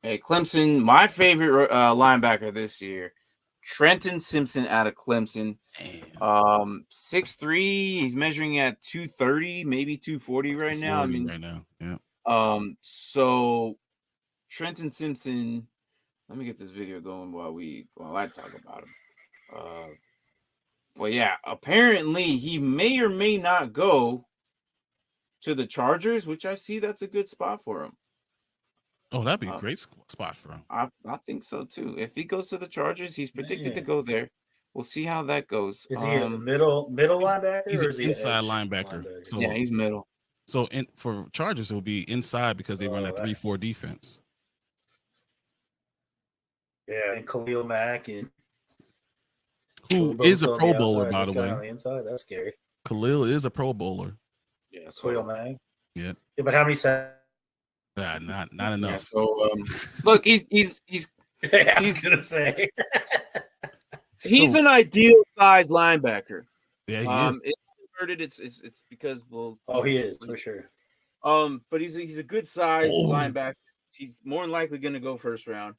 Hey, Clemson, my favorite linebacker this year, Trenton Simpson out of Clemson. 6'3", he's measuring at 230, maybe 240 right now. I mean, right now, yeah. So Trenton Simpson, let me get this video going while I talk about him. Well, yeah, apparently he may or may not go to the Chargers, which I see that's a good spot for him. Oh, that'd be a great spot for him. I think so too. If he goes to the Chargers, he's predicted to go there. We'll see how that goes. Is he a middle linebacker? He's or an is he inside linebacker. So yeah, he's middle. So for Chargers, it will be inside because they run that 3-4 defense. Yeah, and Khalil Mack and who is a Pro Bowler, by the way. On the inside, that's scary. Khalil is a Pro Bowler. Yeah, Khalil Mack. Yeah, but how many sacks? Not enough. Yeah, so look, he's yeah, I was gonna say he's an ideal size linebacker. Yeah, he is. It's inverted. It's because he is for sure. But he's a good size linebacker. He's more than likely going to go first round.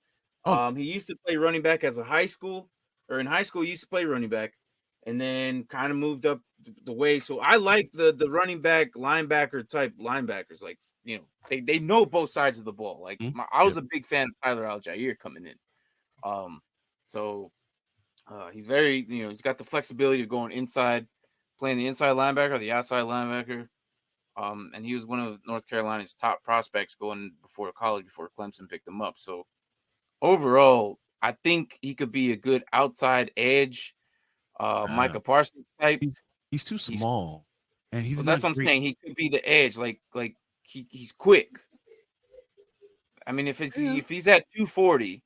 He used to play running back in high school. He used to play running back, and then kind of moved up the way. So I like the running back linebacker type linebackers. Like, they know both sides of the ball. Like I was a big fan of Tyler Algier coming in. So he's very, he's got the flexibility of going inside, playing the inside linebacker or the outside linebacker. And he was one of North Carolina's top prospects going before college, before Clemson picked him up. So overall, I think he could be a good outside edge, Micah Parsons type. He's too small, and that's what I'm saying. He could be the edge, like he's quick. I mean, if he's at 240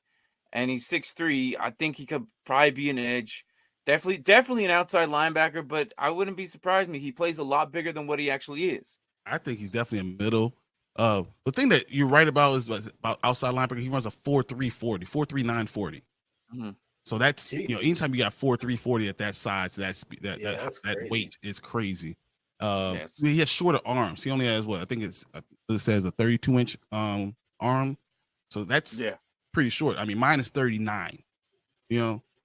and he's 6'3", I think he could probably be an edge. Definitely an outside linebacker, but I wouldn't be surprised he plays a lot bigger than what he actually is. I think he's definitely a middle. The thing that you're right about is about outside linebacker. He runs a 4.340, 4.3940. Mm-hmm. So that's anytime you got 4.340 40 at that size, that weight is crazy. He has shorter arms. He only has I think it says a 32-inch arm. So that's pretty short. I mean, mine is 39.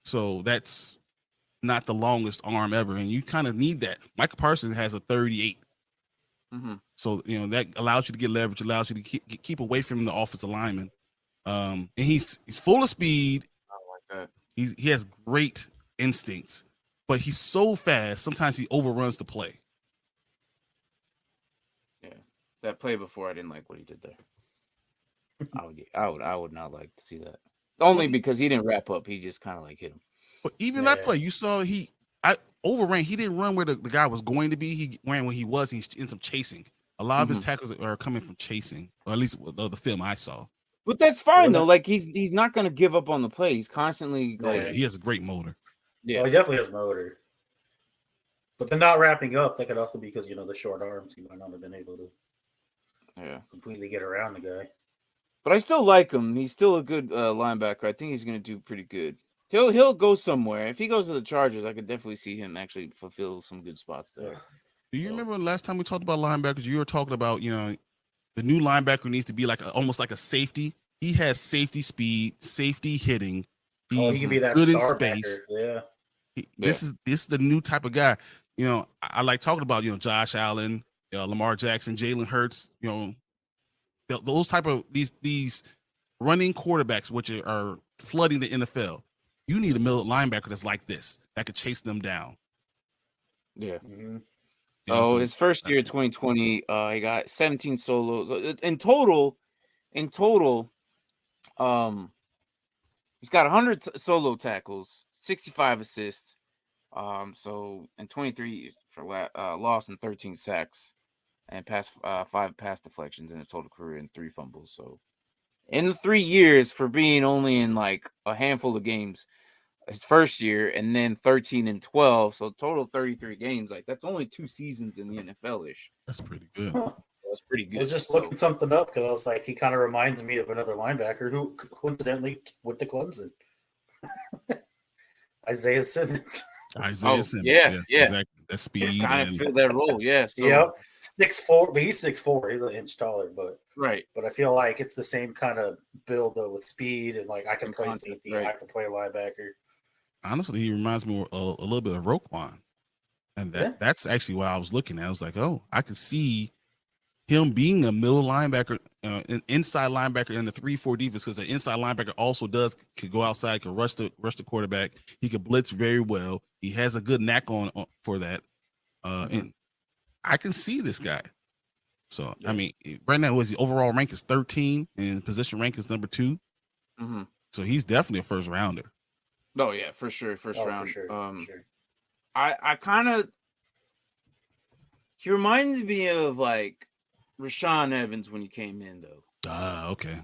So that's not the longest arm ever, and you kind of need that. Michael Parsons has a 38. Mm-hmm. So that allows you to get leverage, allows you to keep away from the offensive lineman. And he's full of speed. I like that. He has great instincts, but he's so fast. Sometimes he overruns the play. Yeah, that play before, I didn't like what he did there. I would not like to see that. Only because he didn't wrap up. He just kind of hit him. But even that play, you saw I overran. He didn't run where the guy was going to be. He ran where he was. He ends up chasing. A lot of his tackles are coming from chasing, or at least the film I saw. But that's fine though. Like he's not going to give up on the play. He's constantly he has a great motor. Yeah, he definitely has motor. But they're not wrapping up. That could also be because the short arms. He might not have been able to completely get around the guy. But I still like him. He's still a good linebacker. I think he's going to do pretty good. He'll go somewhere. If he goes to the Chargers, I could definitely see him actually fulfill some good spots there. Do you remember last time we talked about linebackers? You were talking about the new linebacker needs to be almost like a safety. He has safety speed, safety hitting. He can be that good star in space. Backer. Yeah. This is the new type of guy. I like talking about Josh Allen, Lamar Jackson, Jalen Hurts. Those type of these running quarterbacks, which are flooding the NFL. You need a middle linebacker that's like this, that could chase them down. Yeah. Mm-hmm. So his first year, 2020, he got 17 solos. In total, he's got 100 solo tackles, 65 assists. So in 23 for loss and 13 sacks, and 5 pass deflections in his total career and 3 fumbles. So in the 3 years, for being only in a handful of games, his first year, and then 13 and 12, so total 33 games. That's only 2 seasons in the NFL-ish. That's pretty good. That's pretty good. I was just looking something up because I was like, he kind of reminds me of another linebacker who coincidentally went to Clemson. Isaiah Simmons. Simmons. Yeah. Exactly. that speed kind of and fill that role. Yeah. So, Yep. 6'4", but he's 6'4". He's an inch taller, but right. But I feel like it's the same kind of build though with speed and like I can play safety, right. I can play linebacker. Honestly, he reminds me a little bit of Roquan, and that's actually what I was looking at. I was like, oh, I could see him being a middle linebacker, an inside linebacker in the 3-4 defense, because the inside linebacker also could go outside, could rush the quarterback. He could blitz very well. He has a good knack on for that, and I can see this guy. So I mean, right now, his overall rank is 13, and position rank is number 2. So he's definitely a first rounder. Oh yeah, for sure, first round. For sure. I kind of, he reminds me of like Rashaan Evans when he came in though. Okay.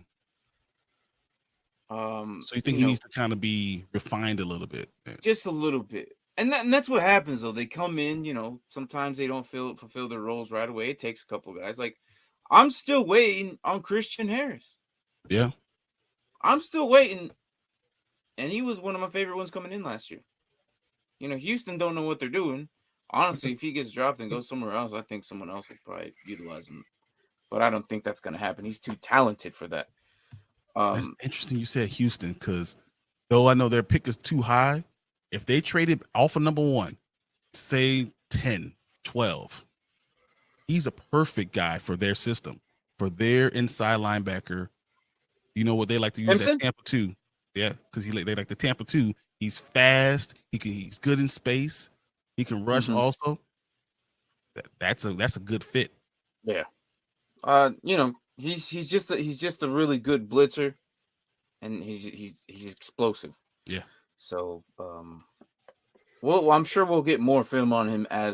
So you think he needs to kind of be refined a little bit? Just a little bit. And that's what happens though. They come in, sometimes they don't fulfill their roles right away. It takes a couple of guys. Like, I'm still waiting on Christian Harris. Yeah. I'm still waiting. And he was one of my favorite ones coming in last year. Houston don't know what they're doing. Honestly, if he gets dropped and goes somewhere else, I think someone else will probably utilize him. But I don't think that's going to happen. He's too talented for that. That's interesting you said Houston, because though I know their pick is too high, if they traded off of number 1, say 10, 12, he's a perfect guy for their system, for their inside linebacker. You know what they like to use at Tampa 2. Yeah, because they like the Tampa 2. He's fast. He's good in space. He can rush also. That's a good fit. Yeah. He's just a really good blitzer, and he's explosive. Yeah. So well, I'm sure we'll get more film on him as